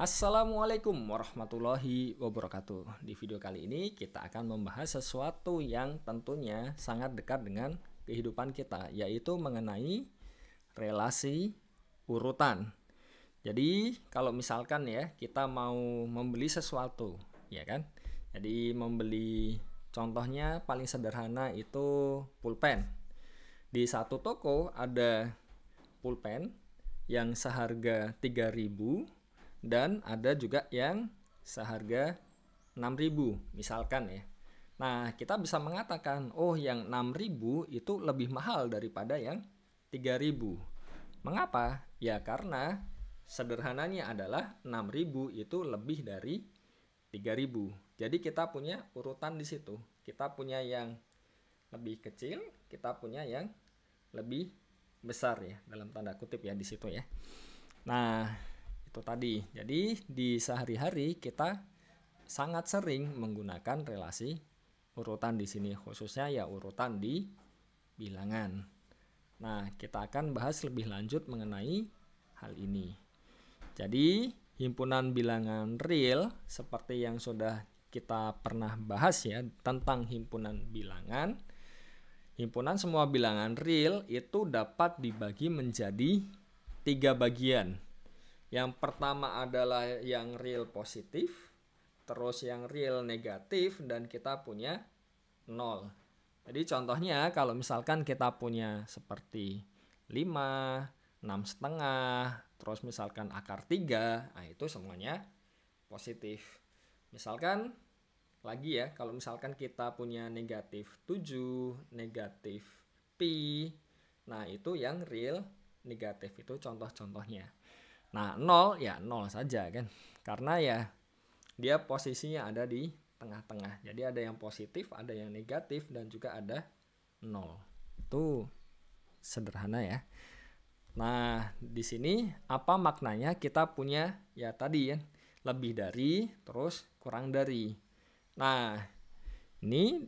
Assalamualaikum warahmatullahi wabarakatuh. Di video kali ini kita akan membahas sesuatu yang tentunya sangat dekat dengan kehidupan kita, yaitu mengenai relasi urutan. Jadi kalau misalkan ya kita mau membeli sesuatu, ya kan? Jadi membeli, contohnya paling sederhana itu pulpen. Di satu toko ada pulpen yang seharga 3.000 dan ada juga yang seharga 6.000 misalkan ya. Nah, kita bisa mengatakan, oh yang 6.000 itu lebih mahal daripada yang 3.000. Mengapa? Ya karena sederhananya adalah 6.000 itu lebih dari 3.000. Jadi kita punya urutan di situ. Kita punya yang lebih kecil, kita punya yang lebih besar ya, dalam tanda kutip ya di situ ya. Nah, itu tadi. Jadi di sehari-hari kita sangat sering menggunakan relasi urutan di sini, khususnya ya urutan di bilangan. Nah, kita akan bahas lebih lanjut mengenai hal ini. Jadi, himpunan bilangan real seperti yang sudah kita pernah bahas ya tentang himpunan bilangan. Himpunan semua bilangan real itu dapat dibagi menjadi 3 bagian. Yang pertama adalah yang real positif, terus yang real negatif, dan kita punya 0. Jadi contohnya kalau misalkan kita punya seperti 5, 6,5, terus misalkan akar 3, nah itu semuanya positif. Misalkan lagi ya, kalau misalkan kita punya negatif 7, negatif pi, nah itu yang real negatif, itu contoh-contohnya. Nah, 0 ya 0 saja kan. Karena ya dia posisinya ada di tengah-tengah. Jadi ada yang positif, ada yang negatif, dan juga ada 0. Itu sederhana ya. Nah, di sini apa maknanya kita punya ya tadi ya, lebih dari terus kurang dari. Nah, ini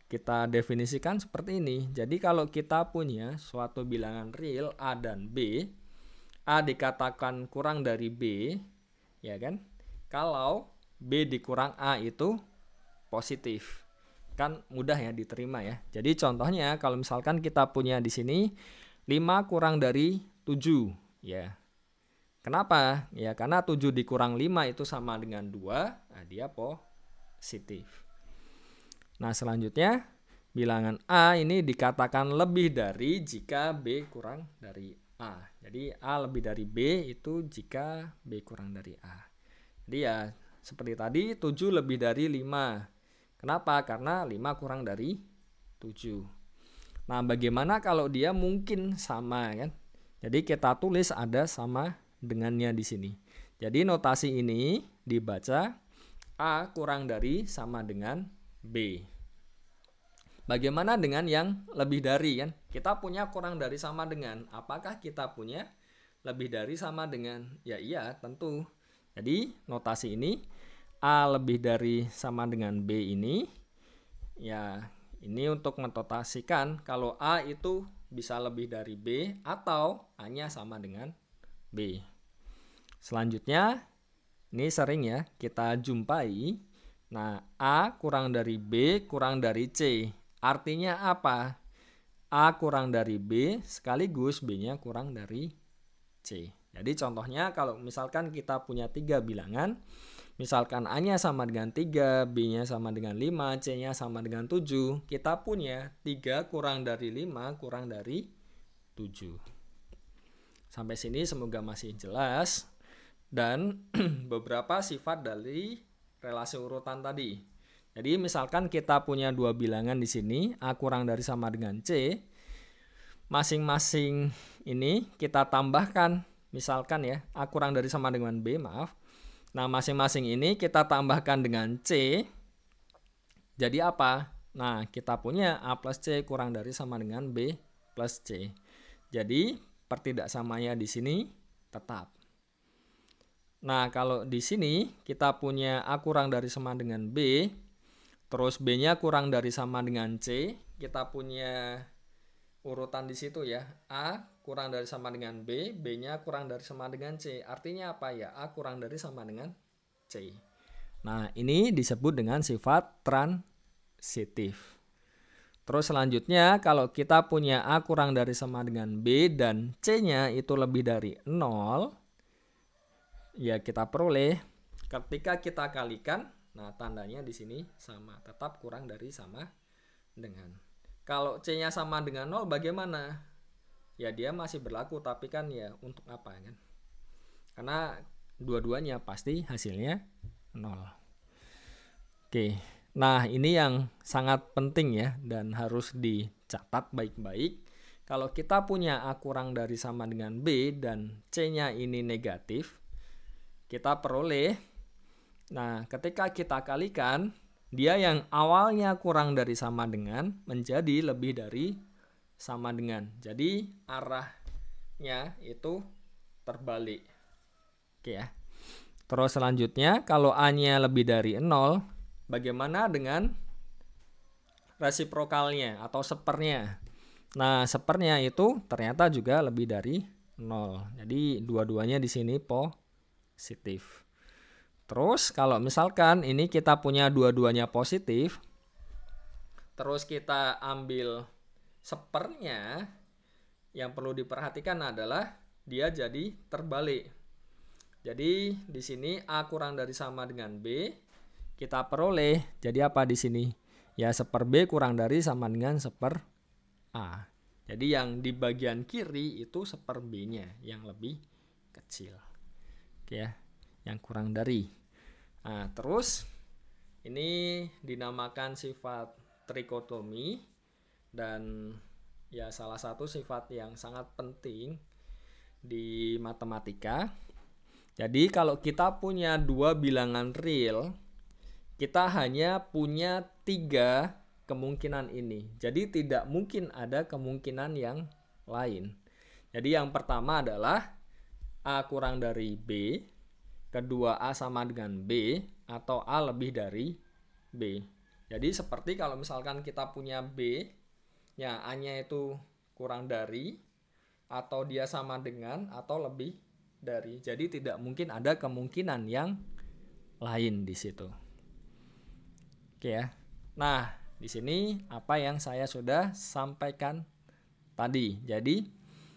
kita definisikan seperti ini. Jadi kalau kita punya suatu bilangan real A dan B, A dikatakan kurang dari B, ya kan? Kalau B dikurang A itu positif. Kan mudah ya diterima ya. Jadi contohnya kalau misalkan kita punya di sini 5 kurang dari 7, ya. Kenapa? Ya karena 7 dikurang 5 itu sama dengan 2, nah dia positif. Nah, selanjutnya bilangan A ini dikatakan lebih dari jika B kurang dari A. Jadi A lebih dari B itu jika B kurang dari A. Jadi ya seperti tadi 7 lebih dari 5. Kenapa? Karena 5 kurang dari 7. Nah, bagaimana kalau dia mungkin sama kan? Jadi kita tulis ada sama dengannya di sini. Jadi notasi ini dibaca A kurang dari sama dengan B. Bagaimana dengan yang lebih dari kan? Kita punya kurang dari sama dengan. Apakah kita punya lebih dari sama dengan? Ya iya, tentu. Jadi notasi ini A lebih dari sama dengan B ini. Ya, ini untuk menotasikan kalau A itu bisa lebih dari B atau A-nya sama dengan B. Selanjutnya, ini sering ya kita jumpai. Nah, A kurang dari B kurang dari C. Artinya apa? A kurang dari B sekaligus B-nya kurang dari C. Jadi contohnya kalau misalkan kita punya 3 bilangan, misalkan A-nya sama dengan 3, B-nya sama dengan 5, C-nya sama dengan 7, kita punya 3 kurang dari 5 kurang dari 7. Sampai sini semoga masih jelas. Dan beberapa sifat dari relasi urutan tadi. Jadi misalkan kita punya 2 bilangan di sini, A kurang dari sama dengan C. Masing-masing ini kita tambahkan, misalkan ya, A kurang dari sama dengan B, maaf. Nah, masing-masing ini kita tambahkan dengan C. Jadi apa? Nah, kita punya A plus C kurang dari sama dengan B plus C. Jadi pertidaksamanya di sini tetap. Nah, kalau di sini kita punya A kurang dari sama dengan B, terus B-nya kurang dari sama dengan C, kita punya urutan di situ ya. A kurang dari sama dengan B, B-nya kurang dari sama dengan C. Artinya apa ya? A kurang dari sama dengan C. Nah, ini disebut dengan sifat transitif. Terus selanjutnya, kalau kita punya A kurang dari sama dengan B dan C-nya itu lebih dari 0, ya kita peroleh ketika kita kalikan, nah tandanya di sini sama, tetap kurang dari sama dengan. Kalau C-nya sama dengan 0 bagaimana? Ya dia masih berlaku, tapi kan ya untuk apa kan? Karena dua-duanya pasti hasilnya 0. Oke. Nah, ini yang sangat penting ya dan harus dicatat baik-baik. Kalau kita punya A kurang dari sama dengan B dan C-nya ini negatif, kita peroleh, nah ketika kita kalikan, dia yang awalnya kurang dari sama dengan menjadi lebih dari sama dengan. Jadi arahnya itu terbalik. Oke ya. Terus selanjutnya, kalau A-nya lebih dari 0, bagaimana dengan resiprokalnya atau sepernya? Nah, sepernya itu ternyata juga lebih dari 0. Jadi dua-duanya di sini positif. Terus kalau misalkan ini kita punya dua-duanya positif, terus kita ambil sepernya, yang perlu diperhatikan adalah dia jadi terbalik. Jadi di sini A kurang dari sama dengan B, kita peroleh jadi apa di sini? Ya seper B kurang dari sama dengan seper A. Jadi yang di bagian kiri itu seper B-nya yang lebih kecil. Oke ya, yang kurang dari. Nah, terus ini dinamakan sifat trikotomi dan ya salah satu sifat yang sangat penting di matematika. Jadi kalau kita punya dua bilangan real, kita hanya punya 3 kemungkinan ini. Jadi tidak mungkin ada kemungkinan yang lain. Jadi yang pertama adalah A kurang dari B, kedua A sama dengan B, atau A lebih dari B. Jadi seperti kalau misalkan kita punya B, ya A-nya itu kurang dari, atau dia sama dengan, atau lebih dari. Jadi tidak mungkin ada kemungkinan yang lain di situ. Oke ya. Nah, di sini apa yang saya sudah sampaikan tadi. Jadi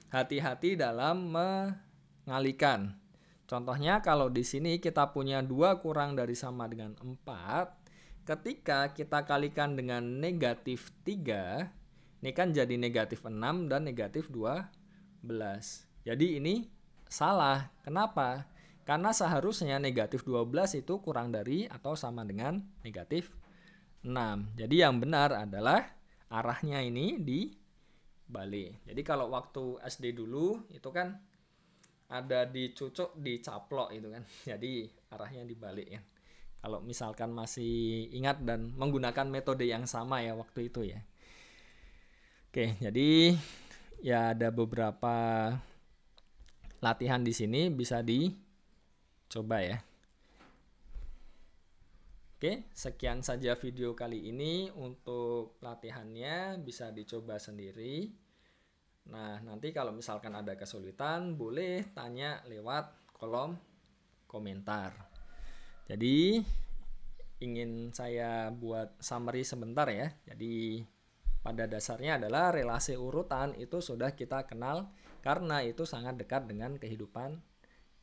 hati-hati dalam mengalihkan. Contohnya kalau di sini kita punya 2 kurang dari sama dengan 4, ketika kita kalikan dengan negatif 3, ini kan jadi negatif 6 dan negatif 12. Jadi ini salah. Kenapa? Karena seharusnya negatif 12 itu kurang dari atau sama dengan negatif 6. Jadi yang benar adalah arahnya ini dibalik. Jadi kalau waktu SD dulu itu kan ada dicucuk, dicaplok itu kan. Jadi arahnya dibalik ya. Kalau misalkan masih ingat dan menggunakan metode yang sama ya waktu itu ya. Oke, jadi ya ada beberapa latihan di sini bisa dicoba ya. Oke, sekian saja video kali ini. Untuk latihannya bisa dicoba sendiri. Nah, nanti kalau misalkan ada kesulitan, boleh tanya lewat kolom komentar. Jadi, ingin saya buat summary sebentar ya. Jadi, pada dasarnya adalah relasi urutan itu sudah kita kenal karena itu sangat dekat dengan kehidupan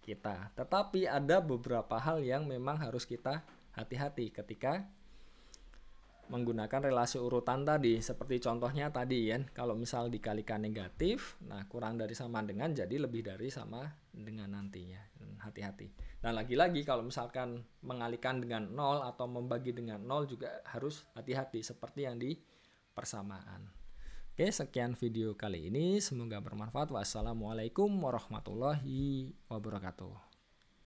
kita. Tetapi ada beberapa hal yang memang harus kita hati-hati ketika menggunakan relasi urutan tadi, seperti contohnya tadi ya, kalau misal dikalikan negatif, nah kurang dari sama dengan jadi lebih dari sama dengan nantinya. Hati-hati. Dan lagi-lagi kalau misalkan mengalihkan dengan 0 atau membagi dengan 0 juga harus hati-hati seperti yang di persamaan. Oke, sekian video kali ini, semoga bermanfaat. Wassalamualaikum warahmatullahi wabarakatuh.